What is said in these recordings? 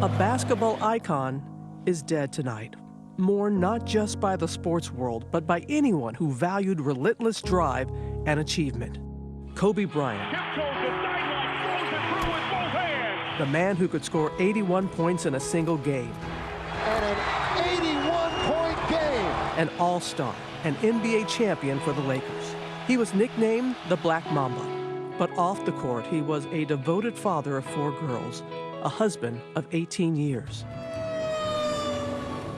A basketball icon is dead tonight. Mourned not just by the sports world, but by anyone who valued relentless drive and achievement. Kobe Bryant, the man who could score 81 points in a single game. And an 81-point game. An all-star, an NBA champion for the Lakers. He was nicknamed the Black Mamba. But off the court, he was a devoted father of 4 girls, a husband of 18 years.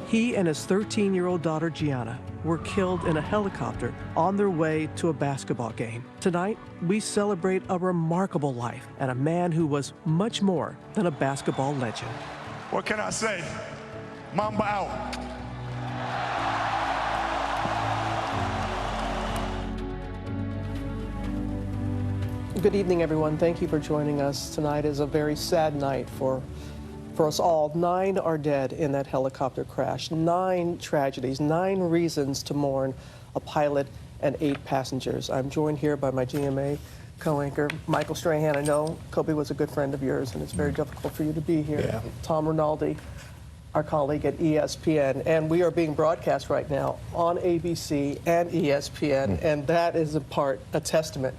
He and his 13-year-old daughter, Gianna, were killed in a helicopter on their way to a basketball game. Tonight, we celebrate a remarkable life and a man who was much more than a basketball legend. What can I say? Mamba out. Good evening, everyone. Thank you for joining us. Tonight is a very sad night for us all. 9 are dead in that helicopter crash. 9 tragedies, 9 reasons to mourn a pilot and 8 passengers. I'm joined here by my GMA co-anchor, Michael Strahan. I know Kobe was a good friend of yours, and it's very difficult for you to be here. Yeah. Tom Rinaldi, our colleague at ESPN, and we are being broadcast right now on ABC and ESPN, and that is in part a testament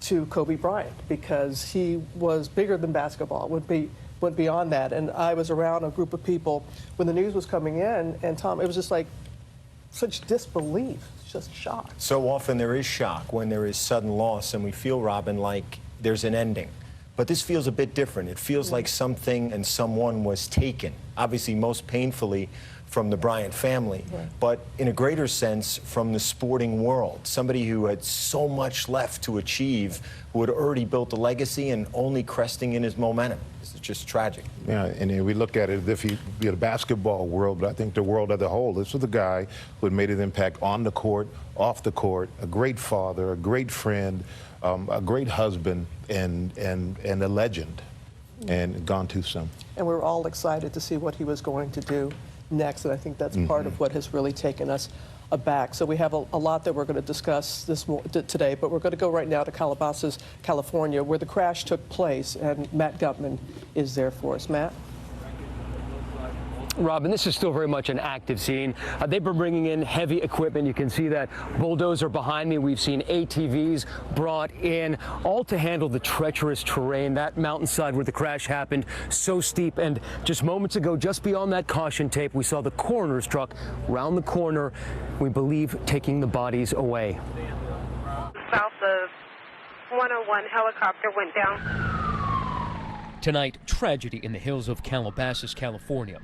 to Kobe Bryant, because he was bigger than basketball, went beyond that. And I was around a group of people when the news was coming in, and Tom, it was just like such disbelief, just shock. So often there is shock when there is sudden loss, and we feel, Robin, like there's an ending. But this feels a bit different. It feels like something and someone was taken, obviously most painfully from the Bryant family, but in a greater sense from the sporting world. Somebody who had so much left to achieve, who had already built a legacy and only cresting in his momentum. This is just tragic. Yeah, and we look at it as if he'd be a basketball world, but I think the world as a whole. This was a guy who had made an impact on the court, off the court, a great father, a great friend, a great husband, and a legend, and gone too soon. And we were all excited to see what he was going to do next, and I think that's part of what has really taken us aback. So we have a lot that we're going to discuss today, but we're going to go right now to Calabasas, California, where the crash took place, and Matt Gutman is there for us. Matt? Robin, this is still very much an active scene. They've been bringing in heavy equipment. You can see that bulldozer behind me. We've seen ATVs brought in, all to handle the treacherous terrain. That mountainside where the crash happened, so steep. And just moments ago, just beyond that caution tape, we saw the coroner's truck round the corner, we believe, taking the bodies away. South of 101, helicopter went down. Tonight, tragedy in the hills of Calabasas, California.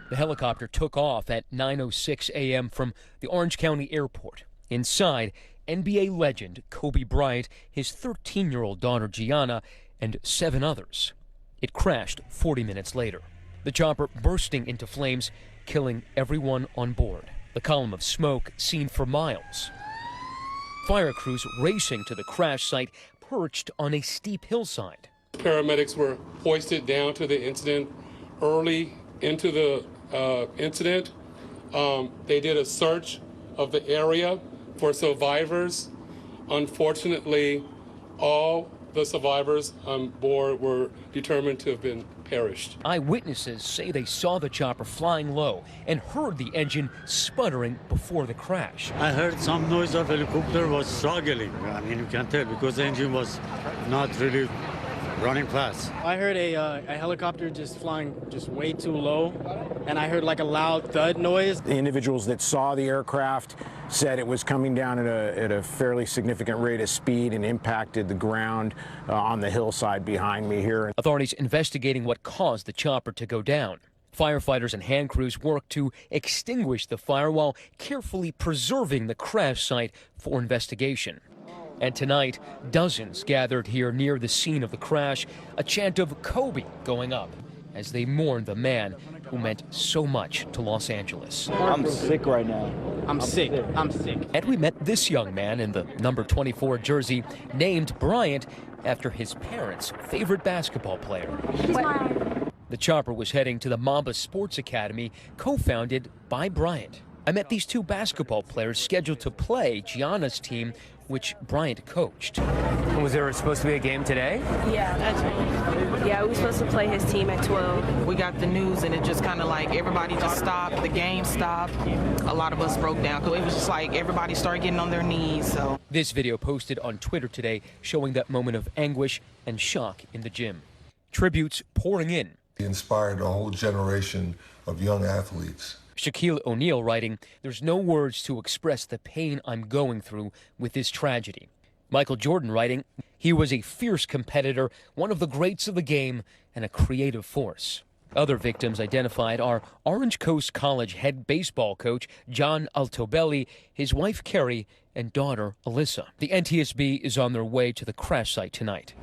The helicopter took off at 9:06 a.m. from the Orange County Airport. Inside, NBA legend Kobe Bryant, his 13-year-old daughter Gianna, and 7 others. It crashed 40 minutes later. The chopper bursting into flames, killing everyone on board. The column of smoke seen for miles. Fire crews racing to the crash site, perched on a steep hillside. Paramedics were hoisted down to the incident early into the incident. They did a search of the area for survivors. Unfortunately, all the survivors on board were determined to have been perished. Eyewitnesses say they saw the chopper flying low and heard the engine sputtering before the crash. I heard some noise of helicopter was struggling. I mean, you can tell because the engine was not really running fast. I heard a helicopter just flying just way too low, and I heard like a loud thud noise. The individuals that saw the aircraft said it was coming down at a fairly significant rate of speed and impacted the ground on the hillside behind me here. Authorities investigating what caused the chopper to go down. Firefighters and hand crews worked to extinguish the fire while carefully preserving the crash site for investigation. And tonight, dozens gathered here near the scene of the crash, a chant of Kobe going up as they mourn the man who meant so much to Los Angeles. I'm sick right now. I'm sick. And we met this young man in the number 24 jersey, named Bryant after his parents' favorite basketball player. The chopper was heading to the Mamba Sports Academy, co-founded by Bryant. I met these 2 basketball players scheduled to play Gianna's team, which Bryant coached. Was there supposed to be a game today? Yeah. Yeah, we were supposed to play his team at 12. We got the news and it just kind of like everybody just stopped. The game stopped. A lot of us broke down because it was just like everybody started getting on their knees. So This video posted on Twitter today showing that moment of anguish and shock in the gym. Tributes pouring in. He inspired a whole generation of young athletes. Shaquille O'Neal writing, "There's no words to express the pain I'm going through with this tragedy." Michael Jordan writing, "He was a fierce competitor, one of the greats of the game, and a creative force." Other victims identified are Orange Coast College head baseball coach John Altobelli, his wife Carrie, and daughter Alyssa. The NTSB is on their way to the crash site tonight.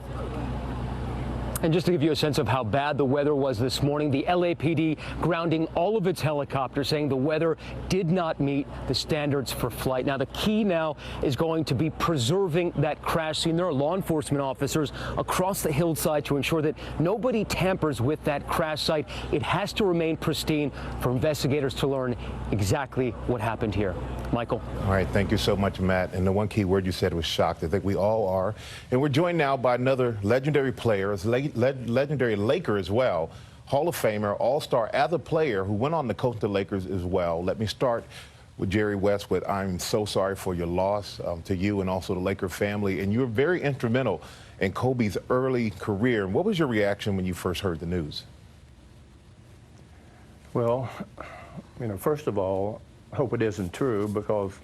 And just to give you a sense of how bad the weather was this morning, the LAPD grounding all of its helicopters, saying the weather did not meet the standards for flight. Now, the key now is going to be preserving that crash scene. There are law enforcement officers across the hillside to ensure that nobody tampers with that crash site. It has to remain pristine for investigators to learn exactly what happened here. Michael. All right, thank you so much, Matt. And the one key word you said was shocked. I think we all are. And we're joined now by another legendary player, legendary Laker as well, Hall of Famer, All-Star as a player who went on to coach the Lakers as well. Let me start with Jerry West with I'm so sorry for your loss to you and also the Laker family. And you were very instrumental in Kobe's early career. What was your reaction when you first heard the news? Well, first of all, I hope it isn't true, because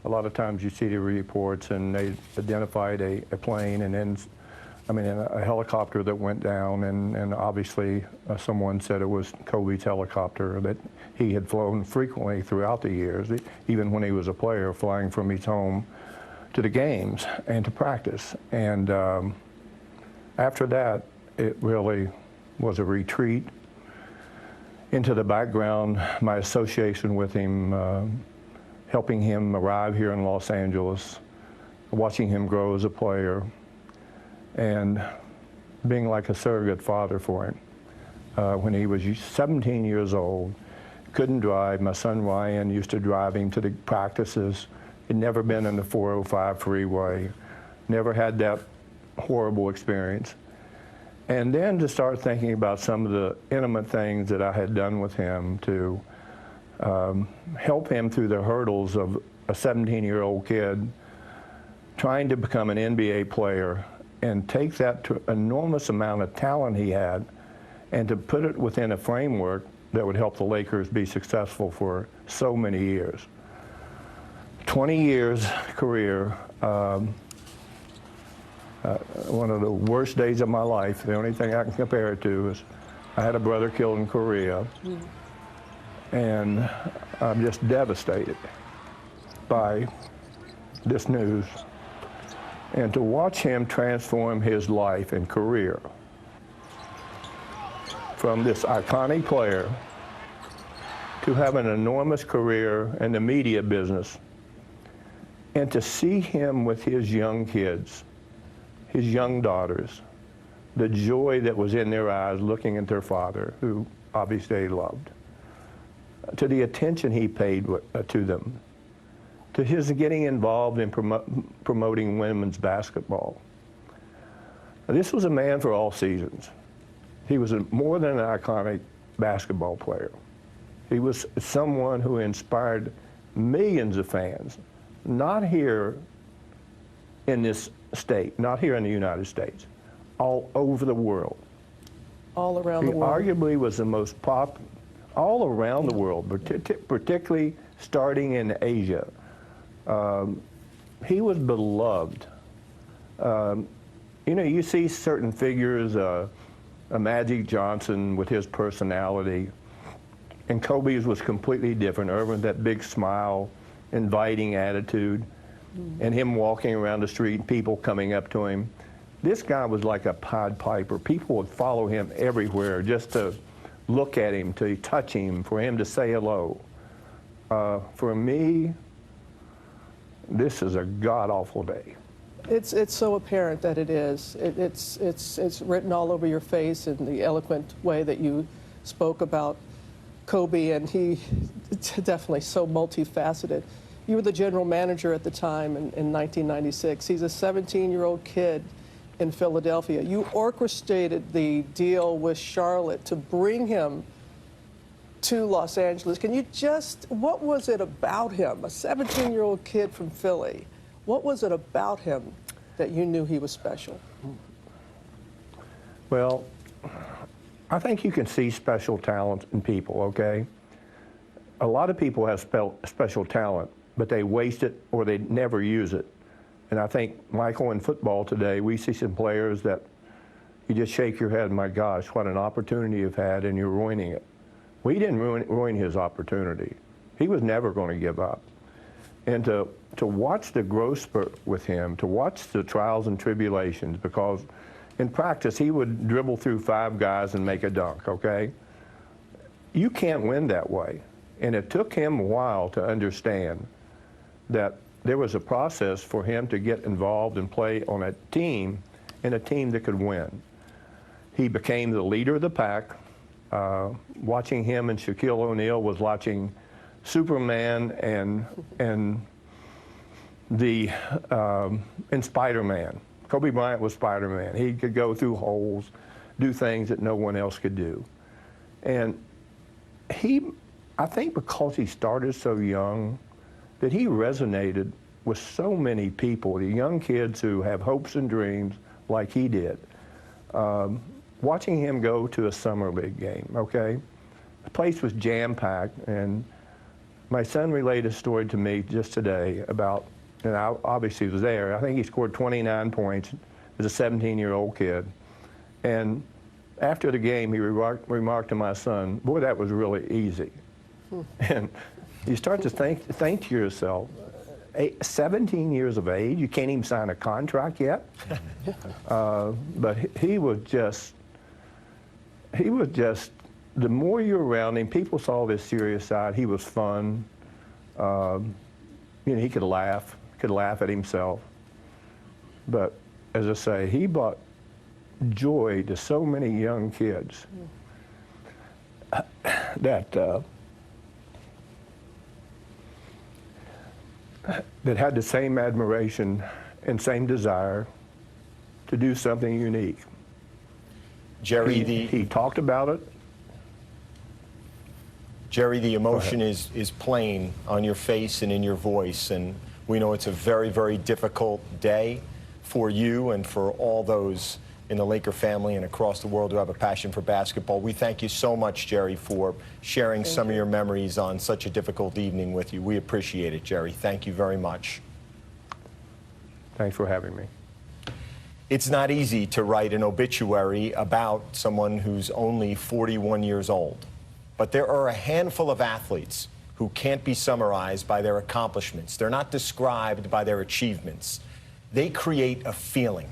a lot of times you see the reports and they identified a plane and then, a helicopter that went down, and obviously someone said it was Kobe's helicopter that he had flown frequently throughout the years, even when he was a player, flying from his home to the games and to practice. And after that, it really was a retreat into the background. My association with him, helping him arrive here in Los Angeles, watching him grow as a player, and being like a surrogate father for him. When he was 17 years old, couldn't drive. My son Ryan used to drive him to the practices. He'd never been in the 405 freeway, never had that horrible experience. And then to start thinking about some of the intimate things that I had done with him to help him through the hurdles of a 17-year-old kid trying to become an NBA player and take that enormous amount of talent he had and to put it within a framework that would help the Lakers be successful for so many years. 20 years career. One of the worst days of my life. The only thing I can compare it to is I had a brother killed in Korea, and I'm just devastated by this news. And to watch him transform his life and career from this iconic player to have an enormous career in the media business, and to see him with his young kids, his young daughters, the joy that was in their eyes looking at their father, who obviously they loved, to the attention he paid to them, to his getting involved in promoting women's basketball. This was a man for all seasons. He was more than an iconic basketball player. He was someone who inspired millions of fans, not here in this state, not here in the United States, all over the world. All around the world. He arguably was the most all around the world, particularly starting in Asia. He was beloved. You see certain figures, a Magic Johnson with his personality, and Kobe's was completely different. Irvin, that big smile, inviting attitude, and him walking around the street, people coming up to him. This guy was like a Pied Piper. People would follow him everywhere just to look at him, to touch him, for him to say hello. For me, this is a god-awful day. It's so apparent that it is. It's written all over your face in the eloquent way that you spoke about Kobe, and he definitely so multifaceted. You were the general manager at the time in 1996. He's a 17-year-old kid in Philadelphia. You orchestrated the deal with Charlotte to bring him to Los Angeles. Can you what was it about him, a 17-year-old kid from Philly? What was it about him that you knew he was special? Well, I think you can see special talent in people, okay? A lot of people have special talent, but they waste it or they never use it. And I think, Michael, in football today, we see some players that you just shake your head, my gosh, what an opportunity you've had, and you're ruining it. We didn't ruin his opportunity. He was never going to give up. And to watch the growth spurt with him, to watch the trials and tribulations, because in practice, he would dribble through 5 guys and make a dunk, okay? You can't win that way. And it took him a while to understand that there was a process for him to get involved and play on a team, and a team that could win. He became the leader of the pack. Watching him and Shaquille O'Neal was watching Superman and Spider-Man. Kobe Bryant was Spider-Man. He could go through holes, do things that no one else could do. And I think because he started so young, that he resonated with so many people, the young kids who have hopes and dreams like he did. Watching him go to a summer league game, okay? The place was jam-packed, and my son relayed a story to me just today about, and I obviously was there, I think he scored 29 points as a 17-year-old kid. And after the game, he remarked to my son, boy, that was really easy. And you start to think to yourself, 17 years of age, you can't even sign a contract yet? But he was just, the more you're around him, people saw this serious side. He was fun. He could laugh at himself. But as I say, he brought joy to so many young kids that had the same admiration and same desire to do something unique. Jerry, he talked about it. Jerry, the emotion is plain on your face and in your voice, and we know it's a very, very difficult day for you and for all those in the Laker family and across the world who have a passion for basketball. We thank you so much, Jerry, for sharing some of your memories on such a difficult evening with you. We appreciate it, Jerry. Thank you very much. Thanks for having me. It's not easy to write an obituary about someone who's only 41 years old, but there are a handful of athletes who can't be summarized by their accomplishments. They're not described by their achievements. They create a feeling.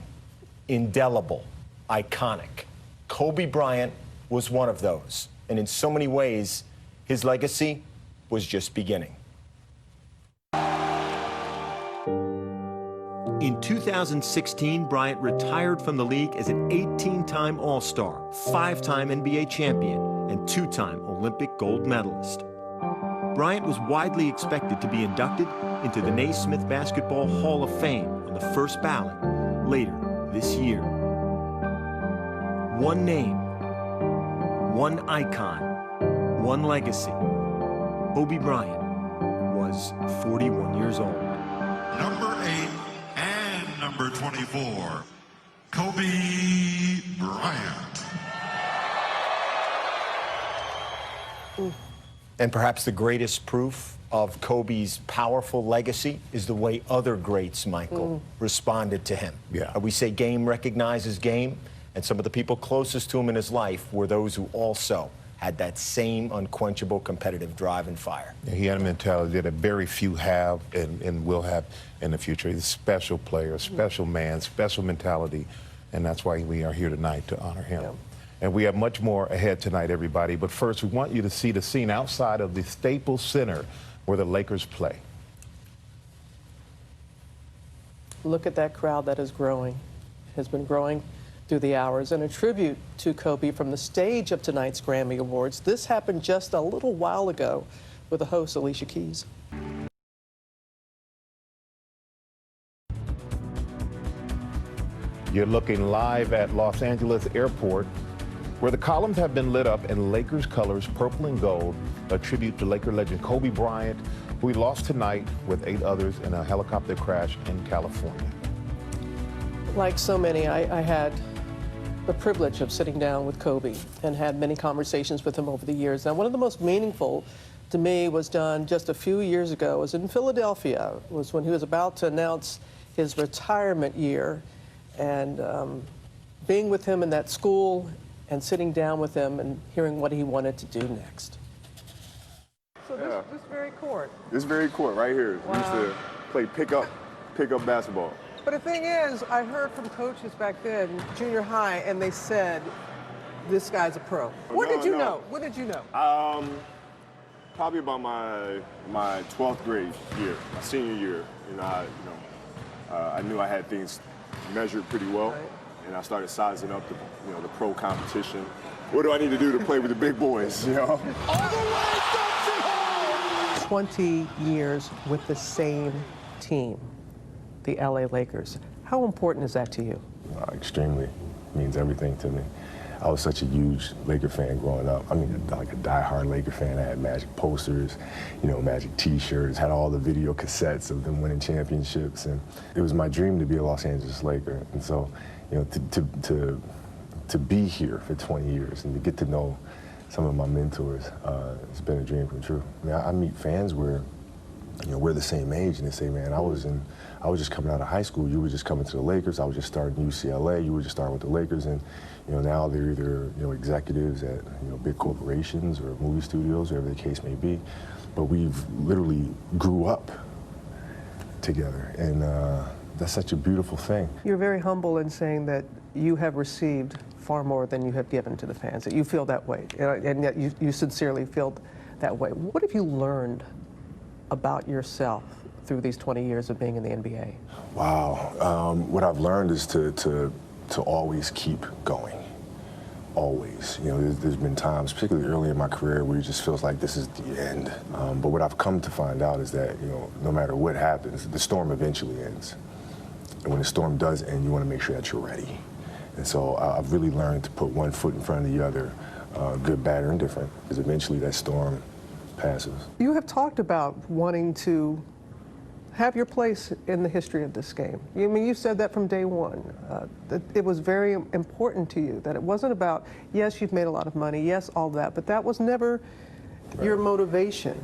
Indelible, iconic. Kobe Bryant was one of those. And in so many ways, his legacy was just beginning. In 2016, Bryant retired from the league as an 18-time All-Star, 5-time NBA champion, and 2-time Olympic gold medalist. Bryant was widely expected to be inducted into the Naismith Basketball Hall of Fame on the first ballot later this year. One name, one icon, one legacy. Kobe Bryant was 41 years old. Number 8 and number 24, Kobe Bryant. And perhaps the greatest proof of Kobe's powerful legacy is the way other greats, Michael, responded to him. Yeah. We say game recognizes game, and some of the people closest to him in his life were those who also had that same unquenchable competitive drive and fire. Yeah, he had a mentality that very few have and will have in the future. He's a special player, special man, special mentality, and that's why we are here tonight to honor him. Yeah. And we have much more ahead tonight, everybody. But first, we want you to see the scene outside of the Staples Center where the Lakers play. Look at that crowd that is growing, has been growing through the hours. And a tribute to Kobe from the stage of tonight's Grammy Awards. This happened just a little while ago with the host, Alicia Keys. You're looking live at Los Angeles Airport, where the columns have been lit up in Lakers colors, purple and gold, a tribute to Laker legend Kobe Bryant, who he lost tonight with 8 others in a helicopter crash in California. Like so many, I had the privilege of sitting down with Kobe and had many conversations with him over the years. Now, one of the most meaningful to me was done just a few years ago. It was in Philadelphia. It was when he was about to announce his retirement year, and being with him in that school and sitting down with him and hearing what he wanted to do next. So this very court. This very court right here. We used to play pickup basketball. But the thing is, I heard from coaches back then, junior high, and they said, this guy's a pro. When did you know? When did you know? Probably about my 12th grade year, my senior year. I knew I had things measured pretty well, and I started sizing up the pro competition. What do I need to do to play with the big boys? 20 years with the same team, the LA Lakers. How important is that to you? Extremely. It means everything to me. I was such a huge Laker fan growing up. I mean, like a diehard Laker fan. I had Magic posters, Magic T-shirts, had all the video cassettes of them winning championships, and it was my dream to be a Los Angeles Laker. And so, to be here for 20 years and to get to know some of my mentors, it's been a dream come true. I mean, I meet fans where, we're the same age, and they say, man, I was just coming out of high school. You were just coming to the Lakers. I was just starting UCLA. You were just starting with the Lakers, and now they're either executives at big corporations or movie studios, whatever the case may be. But we've literally grew up together, and that's such a beautiful thing. You're very humble in saying that you have received far more than you have given to the fans, that you feel that way, and yet you sincerely feel that way. What have you learned about yourself through these 20 years of being in the NBA? Wow. What I've learned is to always keep going. Always. There's been times, particularly early in my career, where it just feels like this is the end. But what I've come to find out is that, no matter what happens, the storm eventually ends. And when the storm does end, you want to make sure that you're ready. And so I've really learned to put one foot in front of the other, good, bad, or indifferent, because eventually that storm passes. You have talked about wanting to have your place in the history of this game. I mean, you said that from day one. That it was very important to you, that it wasn't about, yes, you've made a lot of money, yes, all that, but that was never your motivation.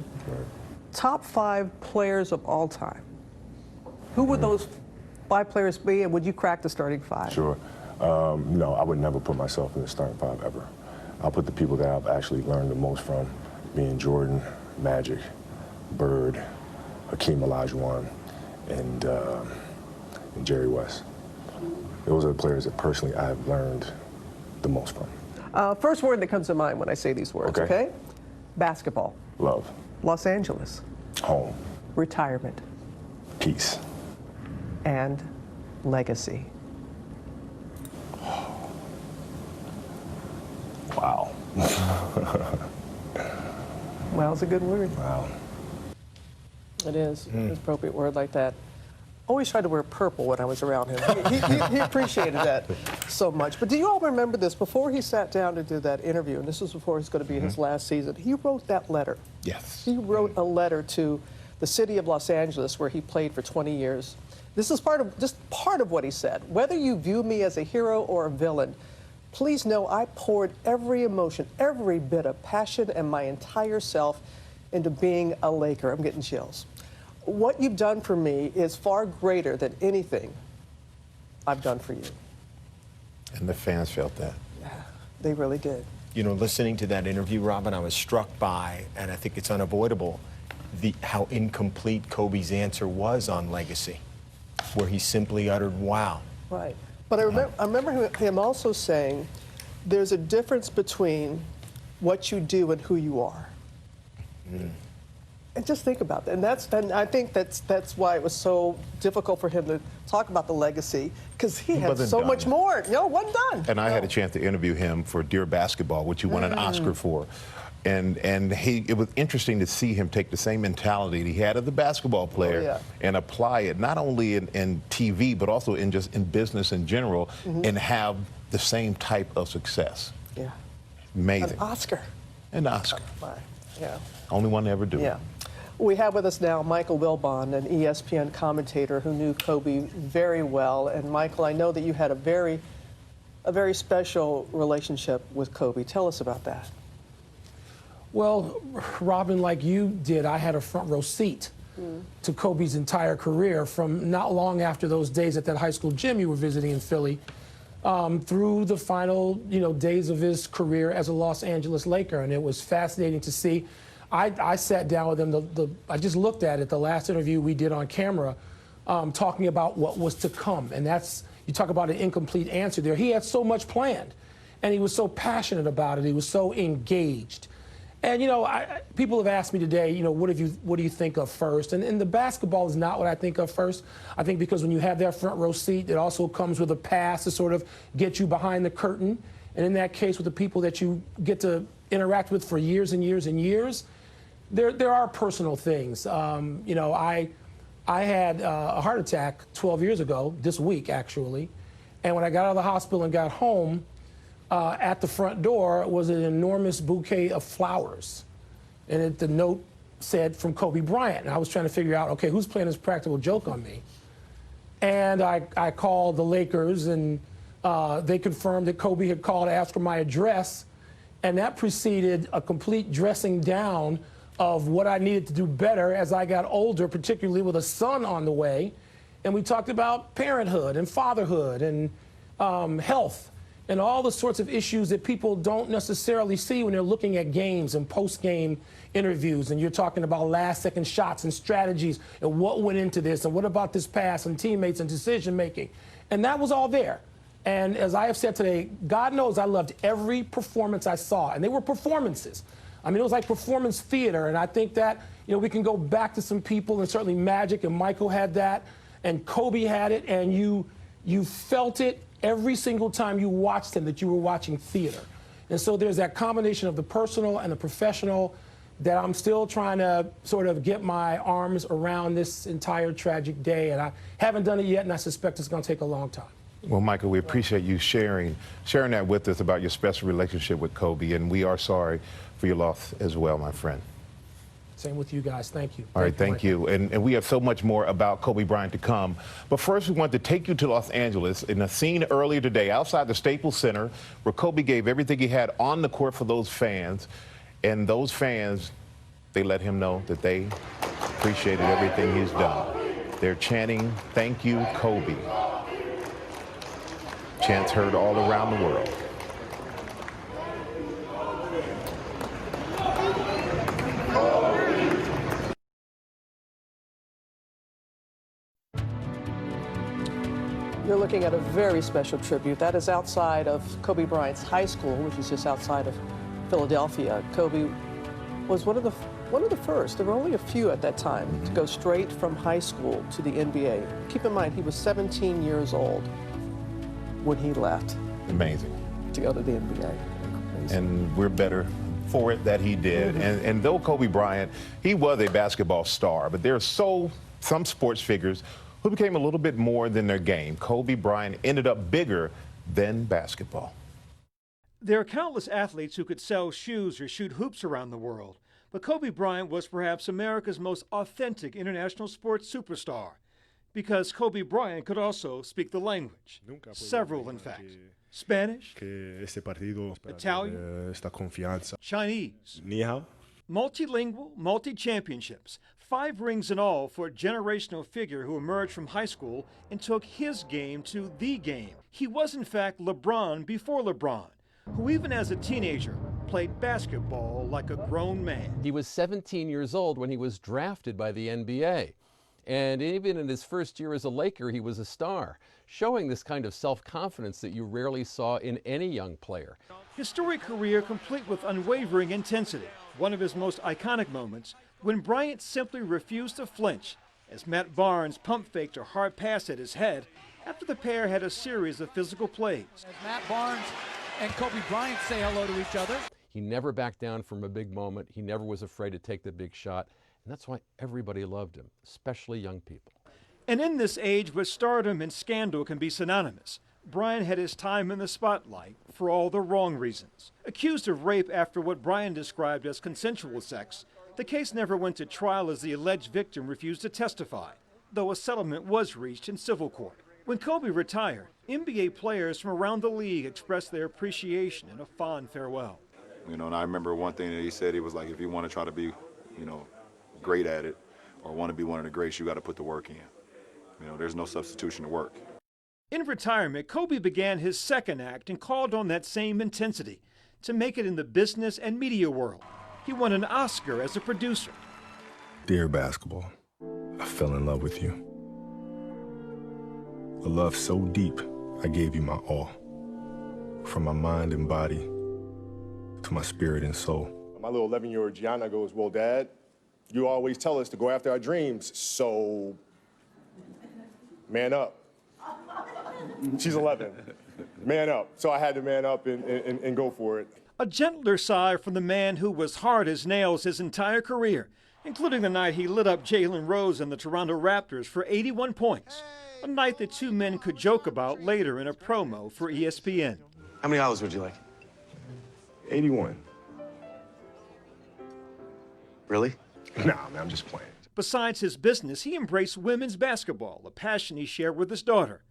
Top 5 players of all time. Who would those 5 players be, and would you crack the starting 5? Sure. No, I would never put myself in the starting 5 ever. I'll put the people that I've actually learned the most from, being Jordan, Magic, Bird, Hakeem Olajuwon, and Jerry West. Those are the players that personally I've learned the most from. First word that comes to mind when I say these words, okay? Basketball. Love. Los Angeles. Home. Retirement. Peace. And legacy. Wow. Well, it's a good word. Wow. It is. It's an appropriate word like that. Always tried to wear purple when I was around him. He appreciated that so much. But do you all remember this? Before he sat down to do that interview, and this was before it was going to be his last season, he wrote that letter. Yes. He wrote a letter to the city of Los Angeles, where he played for 20 years. This is part of what he said. Whether you view me as a hero or a villain, please know I poured every emotion, every bit of passion, and my entire self into being a Laker. I'm getting chills. What you've done for me is far greater than anything I've done for you. And the fans felt that. Yeah, they really did. Listening to that interview, Robin, I was struck by, and I think it's unavoidable, how incomplete Kobe's answer was on legacy, where he simply uttered, wow. Right. But I remember him also saying, there's a difference between what you do and who you are. And just think about that. And I think that's why it was so difficult for him to talk about the legacy, because he had so much more. No, wasn't done. And I had a chance to interview him for Dear Basketball, which he won an Oscar for. And it was interesting to see him take the same mentality he had as a basketball player and apply it not only in TV but also in business in general and have the same type of success. Yeah. Amazing. An Oscar. An Oscar. Yeah. Only one to ever do it. Yeah. We have with us now Michael Wilbon, an ESPN commentator who knew Kobe very well. And Michael, I know that you had a very special relationship with Kobe. Tell us about that. Well, Robin, like you did, I had a front row seat to Kobe's entire career from not long after those days at that high school gym you were visiting in Philly through the final, days of his career as a Los Angeles Laker. And it was fascinating to see. I sat down with him. I just looked at it, the last interview we did on camera, talking about what was to come. And that's, you talk about an incomplete answer there. He had so much planned, and he was so passionate about it. He was so engaged. And, people have asked me today, what do you think of first? And the basketball is not what I think of first. I think because when you have that front row seat, it also comes with a pass to sort of get you behind the curtain. And in that case, with the people that you get to interact with for years and years and years, there are personal things. I had a heart attack 12 years ago, this week actually. And when I got out of the hospital and got home, at the front door was an enormous bouquet of flowers. And the note said, from Kobe Bryant. And I was trying to figure out, okay, who's playing this practical joke on me? And I called the Lakers, and they confirmed that Kobe had called to ask for my address. And that preceded a complete dressing down of what I needed to do better as I got older, particularly with a son on the way. And we talked about parenthood and fatherhood and health and all the sorts of issues that people don't necessarily see when they're looking at games and post-game interviews. And you're talking about last-second shots and strategies and what went into this and what about this pass and teammates and decision-making. And that was all there. And as I have said today, God knows I loved every performance I saw. And they were performances. I mean, it was like performance theater. And I think that, we can go back to some people, and certainly Magic and Michael had that, and Kobe had it, and you felt it every single time you watched him, that you were watching theater. And so there's that combination of the personal and the professional that I'm still trying to sort of get my arms around this entire tragic day. And I haven't done it yet, and I suspect it's going to take a long time. Well, Michael, we appreciate you sharing that with us about your special relationship with Kobe, and we are sorry for your loss as well, my friend. Same with you guys. Thank you. All right, thank you. And we have so much more about Kobe Bryant to come. But first, we want to take you to Los Angeles in a scene earlier today outside the Staples Center where Kobe gave everything he had on the court for those fans. And those fans, they let him know that they appreciated everything he's done. They're chanting, "Thank you, Kobe." Chants heard all around the world. You're looking at a very special tribute. That is outside of Kobe Bryant's high school, which is just outside of Philadelphia. Kobe was one of the first. There were only a few at that time to go straight from high school to the NBA. Keep in mind, he was 17 years old when he left. Amazing. To go to the NBA. Amazing. And we're better for it that he did. And though Kobe Bryant, he was a basketball star, but there are some sports figures who became a little bit more than their game. Kobe Bryant ended up bigger than basketball. There are countless athletes who could sell shoes or shoot hoops around the world, but Kobe Bryant was perhaps America's most authentic international sports superstar, because Kobe Bryant could also speak the language, several in fact. Spanish, Italian, Chinese, multilingual, multi-championships, 5 rings in all for a generational figure who emerged from high school and took his game to the game. He was in fact LeBron before LeBron, who even as a teenager played basketball like a grown man. He was 17 years old when he was drafted by the NBA. And even in his first year as a Laker, he was a star, showing this kind of self-confidence that you rarely saw in any young player. His storied career complete with unwavering intensity. One of his most iconic moments when Bryant simply refused to flinch as Matt Barnes pump-faked a hard pass at his head after the pair had a series of physical plays. As Matt Barnes and Kobe Bryant say hello to each other. He never backed down from a big moment. He never was afraid to take the big shot. And that's why everybody loved him, especially young people. And in this age where stardom and scandal can be synonymous, Bryant had his time in the spotlight for all the wrong reasons. Accused of rape after what Bryant described as consensual sex, the case never went to trial as the alleged victim refused to testify, though a settlement was reached in civil court. When Kobe retired, NBA players from around the league expressed their appreciation in a fond farewell. You know, and I remember one thing that he said, he was like, if you want to try to be, you know, great at it or want to be one of the greats, you got to put the work in. You know, there's no substitution to work. In retirement, Kobe began his second act and called on that same intensity to make it in the business and media world. He won an Oscar as a producer. Dear basketball, I fell in love with you. A love so deep, I gave you my all. From my mind and body to my spirit and soul. My little 11-year-old Gianna goes, well, Dad, you always tell us to go after our dreams, so man up. She's 11. Man up. So I had to man up and go for it. A gentler sigh from the man who was hard as nails his entire career, including the night he lit up Jalen Rose and the Toronto Raptors for 81 points, a night the two men could joke about later in a promo for ESPN. How many olives would you like? 81. Really? Nah, man, I'm just playing. Besides his business, he embraced women's basketball, a passion he shared with his daughter.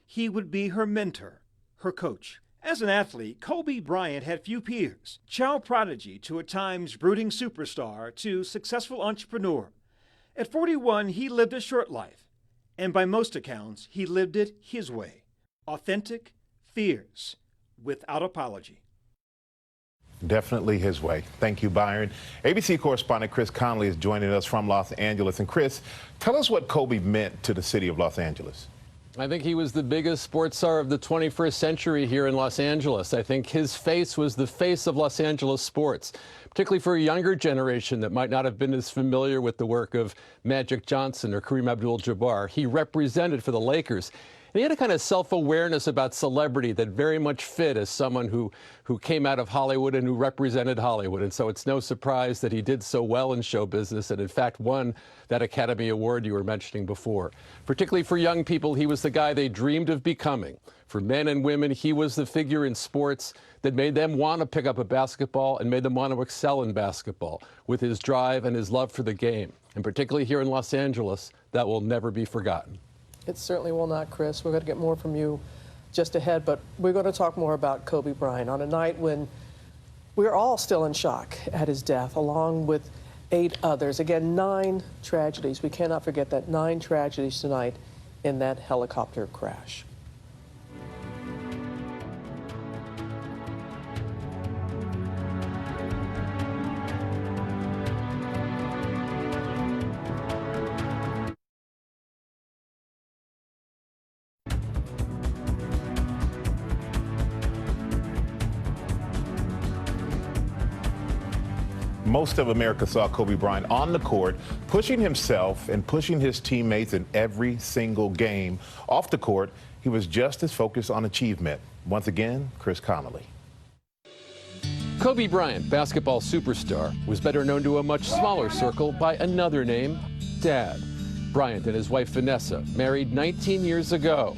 He would be her mentor, her coach. As an athlete, Kobe Bryant had few peers. Child prodigy to at times brooding superstar to successful entrepreneur. At 41, he lived a short life. And by most accounts, he lived it his way. Authentic, fierce, without apology. Definitely his way. Thank you, Byron. ABC correspondent Chris Conley is joining us from Los Angeles. And Chris, tell us what Kobe meant to the city of Los Angeles. I think he was the biggest sports star of the 21st century here in Los Angeles. I think his face was the face of Los Angeles sports, particularly for a younger generation that might not have been as familiar with the work of Magic Johnson or Kareem Abdul-Jabbar. He represented for the Lakers. And he had a kind of self-awareness about celebrity that very much fit as someone who came out of Hollywood and who represented Hollywood. And so it's no surprise that he did so well in show business and, in fact, won that Academy Award you were mentioning before. Particularly for young people, he was the guy they dreamed of becoming. For men and women, he was the figure in sports that made them want to pick up a basketball and made them want to excel in basketball with his drive and his love for the game. And particularly here in Los Angeles, that will never be forgotten. It certainly will not, Chris. We're going to get more from you just ahead, but we're going to talk more about Kobe Bryant on a night when we're all still in shock at his death, along with 8 others. Again, 9 tragedies. We cannot forget that 9 tragedies tonight in that helicopter crash. Most of America saw Kobe Bryant on the court, pushing himself and pushing his teammates in every single game. Off the court, he was just as focused on achievement. Once again, Chris Connolly. Kobe Bryant, basketball superstar, was better known to a much smaller circle by another name, Dad. Bryant and his wife Vanessa married 19 years ago.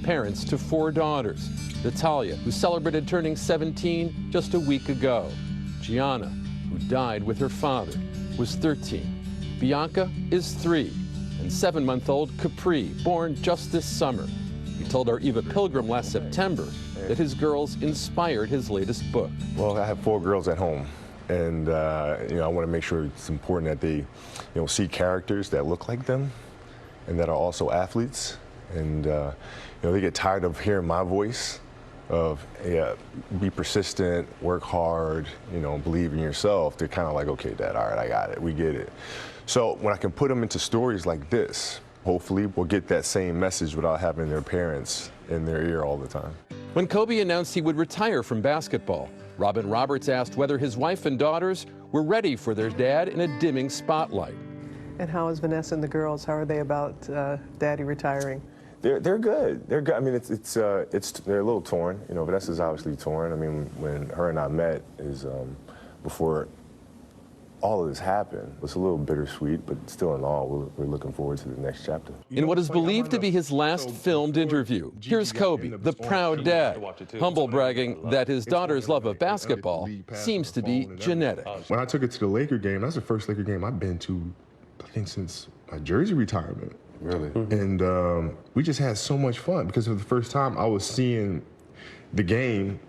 Parents to 4 daughters. Natalia, who celebrated turning 17 just a week ago. Gianna, who died with her father, was 13. Bianca is 3. And 7-month-old Capri, born just this summer. He told our Eva Pilgrim last September that his girls inspired his latest book. Well, I have 4 girls at home, and I want to make sure it's important that they, see characters that look like them, and that are also athletes, and they get tired of hearing my voice. Of be persistent, work hard, believe in yourself. They're kind of like, okay, Dad, all right, I got it, we get it. So when I can put them into stories like this, hopefully we'll get that same message without having their parents in their ear all the time. When Kobe announced he would retire from basketball, Robin Roberts asked whether his wife and daughters were ready for their dad in a dimming spotlight. And how is Vanessa and the girls? How are they about Daddy retiring? They're good. They're good. I mean, they're a little torn. You know, Vanessa's obviously torn. I mean, when her and I met is before all of this happened. It was a little bittersweet, but still in all, we're looking forward to the next chapter. In what is believed to be his last filmed interview, here's Kobe, the proud dad, humble bragging that his daughter's love of basketball seems to be genetic. When I took it to the Laker game, that's the first Laker game I've been to, I think, since my jersey retirement. Really? And we just had so much fun because for the first time I was seeing the game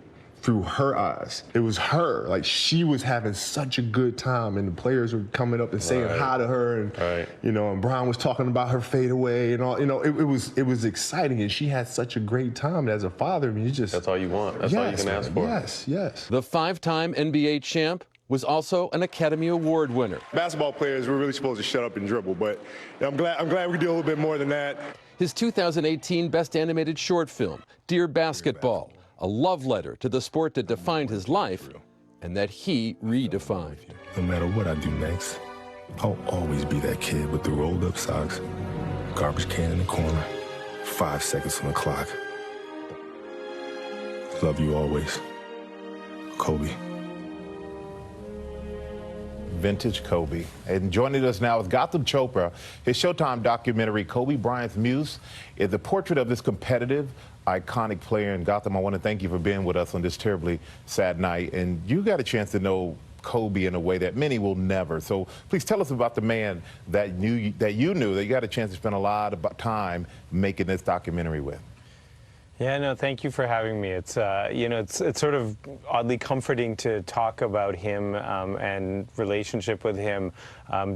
through her eyes. It was her. Like, she was having such a good time, and the players were coming up and saying hi to her, and you know, and Bryant was talking about her fadeaway and all. You know, it was exciting, and she had such a great time. And as a father, I mean, that's all you want. That's all you can ask for. Yes. The 5-time NBA champ was also an Academy Award winner. Basketball players, we're really supposed to shut up and dribble, but I'm glad we could do a little bit more than that. His 2018 Best Animated Short Film, Dear Basketball, a love letter to the sport that defined his life and that he redefined. No matter what I do next, I'll always be that kid with the rolled up socks, garbage can in the corner, 5 seconds on the clock. Love you always, Kobe. Vintage Kobe. And joining us now is Gotham Chopra. His Showtime documentary, Kobe Bryant's Muse, is a portrait of this competitive, iconic player in Gotham. I want to thank you for being with us on this terribly sad night. And you got a chance to know Kobe in a way that many will never. So please tell us about the man that you knew, that you got a chance to spend a lot of time making this documentary with. Yeah, no, thank you for having me. It's you know, it's sort of oddly comforting to talk about him and relationship with him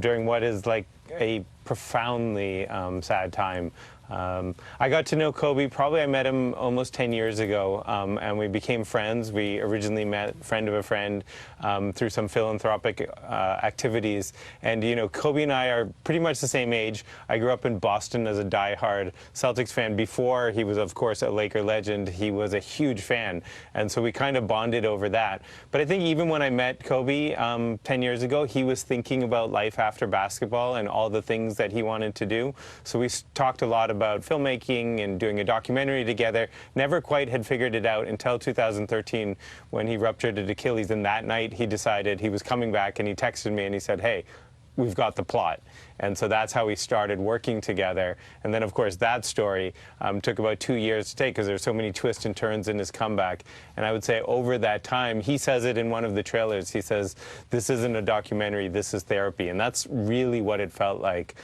during what is like a profoundly sad time. I got to know Kobe, I met him almost 10 years ago, and we became friends. We originally met friend of a friend through some philanthropic activities. And, you know, Kobe and I are pretty much the same age. I grew up in Boston as a diehard Celtics fan. Before he was, of course, a Laker legend, he was a huge fan. And so we kind of bonded over that. But I think even when I met Kobe 10 years ago, he was thinking about life after basketball and all the things that he wanted to do. So we talked a lot about filmmaking and doing a documentary together. Never quite had figured it out until 2013 when he ruptured his Achilles, and that night he decided he was coming back, and he texted me and he said, hey, we've got the plot. And so that's how we started working together. And then, of course, that story took about 2 years to take because there's so many twists and turns in his comeback. And I would say over that time, he says it in one of the trailers. He says, this isn't a documentary, this is therapy. And that's really what it felt like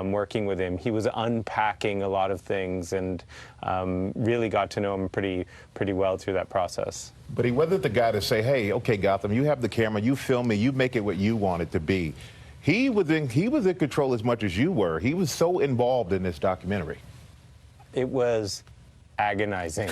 working with him. He was unpacking a lot of things and really got to know him pretty well through that process. But he wasn't the guy to say, hey, okay, Gotham, you have the camera, you film me, you make it what you want it to be. He was in control as much as you were. He was so involved in this documentary. It was agonizing.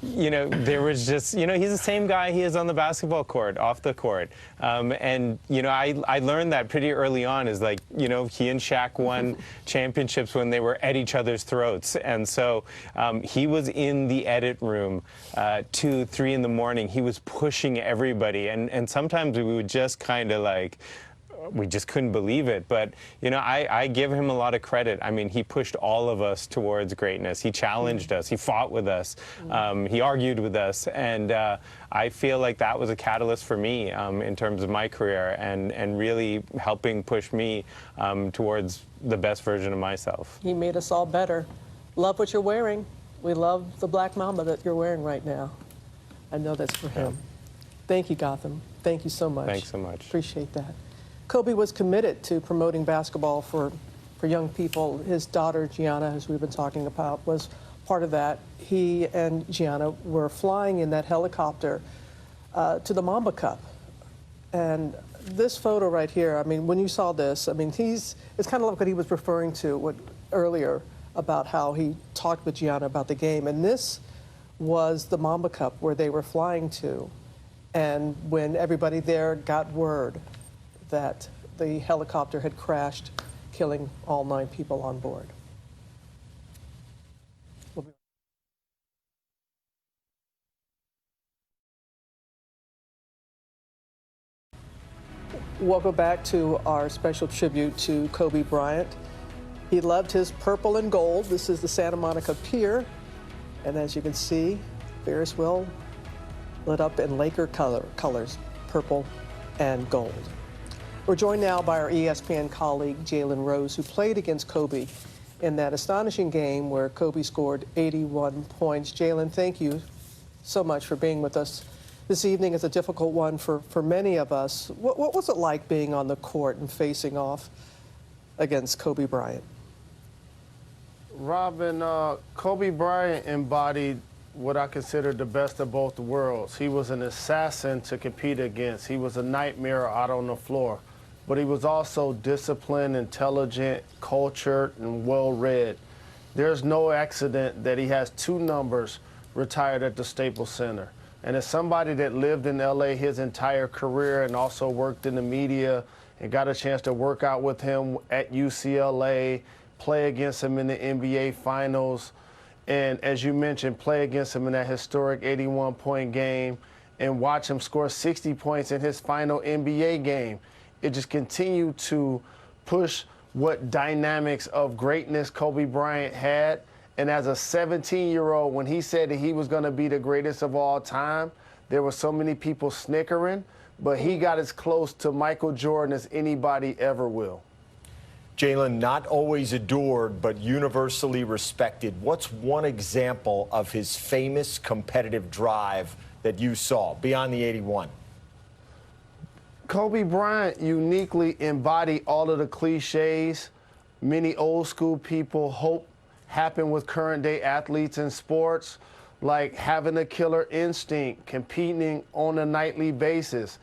You know, there was just, you know, he's the same guy he is on the basketball court, off the court. And, you know, I learned that pretty early on is like, you know, he and Shaq won championships when they were at each other's throats. And so he was in the edit room 2, 3 in the morning. He was pushing everybody. And sometimes we would just kind of like, we just couldn't believe it. But, you know, I give him a lot of credit. I mean, he pushed all of us towards greatness. He challenged us. He fought with us. He argued with us. And I feel like that was a catalyst for me in terms of my career and really helping push me towards the best version of myself. He made us all better. Love what you're wearing. We love the black mamba that you're wearing right now. I know that's for him. Thank you, Gotham. Thank you so much. Thanks so much. Appreciate that. Kobe was committed to promoting basketball for young people. His daughter, Gianna, as we've been talking about, was part of that. He and Gianna were flying in that helicopter to the Mamba Cup. And this photo right here, I mean, when you saw this, I mean, it's kind of like what he was referring to earlier about how he talked with Gianna about the game. And this was the Mamba Cup where they were flying to. And when everybody there got word that the helicopter had crashed, killing all 9 people on board. Welcome back to our special tribute to Kobe Bryant. He loved his purple and gold. This is the Santa Monica Pier. And as you can see, Ferris wheel lit up in Laker colors, purple and gold. We're joined now by our ESPN colleague, Jalen Rose, who played against Kobe in that astonishing game where Kobe scored 81 points. Jalen, thank you so much for being with us this evening. It's a difficult one for many of us. What was it like being on the court and facing off against Kobe Bryant? Robin, Kobe Bryant embodied what I consider the best of both worlds. He was an assassin to compete against. He was a nightmare out on the floor. But he was also disciplined, intelligent, cultured, and well-read. There's no accident that he has 2 numbers retired at the Staples Center. And as somebody that lived in LA his entire career and also worked in the media and got a chance to work out with him at UCLA, play against him in the NBA Finals, and as you mentioned, play against him in that historic 81-point game and watch him score 60 points in his final NBA game. It just continued to push what dynamics of greatness Kobe Bryant had. And as a 17-year-old, when he said that he was going to be the greatest of all time, there were so many people snickering, but he got as close to Michael Jordan as anybody ever will. Jalen, not always adored, but universally respected. What's one example of his famous competitive drive that you saw beyond the 81? Kobe Bryant uniquely embodied all of the cliches many old school people hope happen with current day athletes in sports, like having a killer instinct, competing on a nightly basis,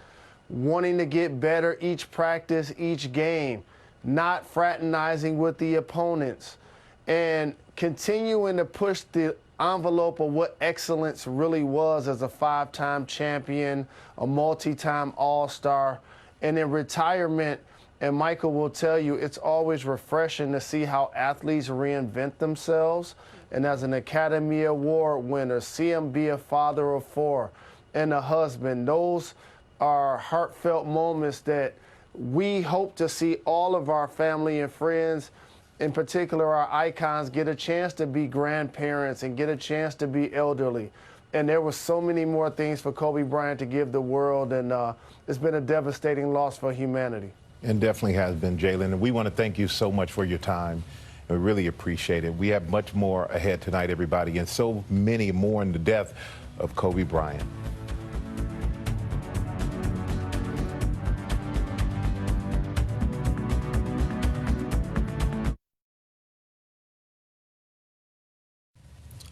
wanting to get better each practice, each game, not fraternizing with the opponents, and continuing to push the envelope of what excellence really was as a 5-time champion, a multi-time All-Star, and in retirement. And Michael will tell you, it's always refreshing to see how athletes reinvent themselves. And as an Academy Award winner, see him be a father of 4 and a husband. Those are heartfelt moments that we hope to see all of our family and friends, in particular our icons, get a chance to be grandparents and get a chance to be elderly. And there were so many more things for Kobe Bryant to give the world, and it's been a devastating loss for humanity. And definitely has been, Jalen. And we want to thank you so much for your time. We really appreciate it. We have much more ahead tonight, everybody, and so many more in the death of Kobe Bryant.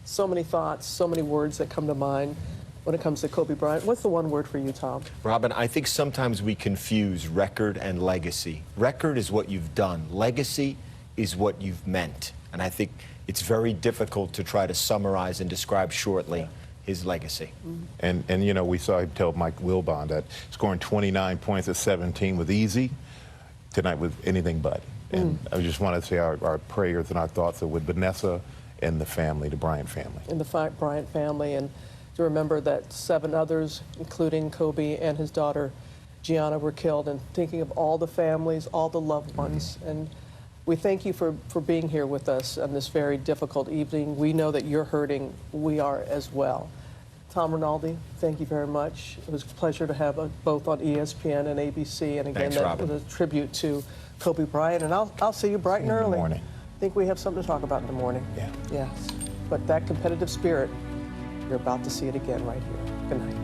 So many thoughts, so many words that come to mind when it comes to Kobe Bryant. What's the one word for you, Tom? Robin, I think sometimes we confuse record and legacy. Record is what you've done. Legacy is what you've meant. And I think it's very difficult to try to summarize and describe shortly his legacy. And you know, we saw him tell Mike Wilbon that scoring 29 points at 17 was easy. Tonight was anything but. And I just want to say our prayers and our thoughts are with Vanessa and the family, the Bryant family. And the Bryant family, and to remember that 7 others, including Kobe and his daughter Gianna, were killed, and thinking of all the families, all the loved ones. And we thank you for being here with us on this very difficult evening. We know that you're hurting. We are as well. Tom Rinaldi, thank you very much. It was a pleasure to have both on ESPN and ABC. And again, that was a tribute to Kobe Bryant. And I'll see you bright and early. In the morning. I think we have something to talk about in the morning. Yeah. Yes. But that competitive spirit, you're about to see it again right here. Good night.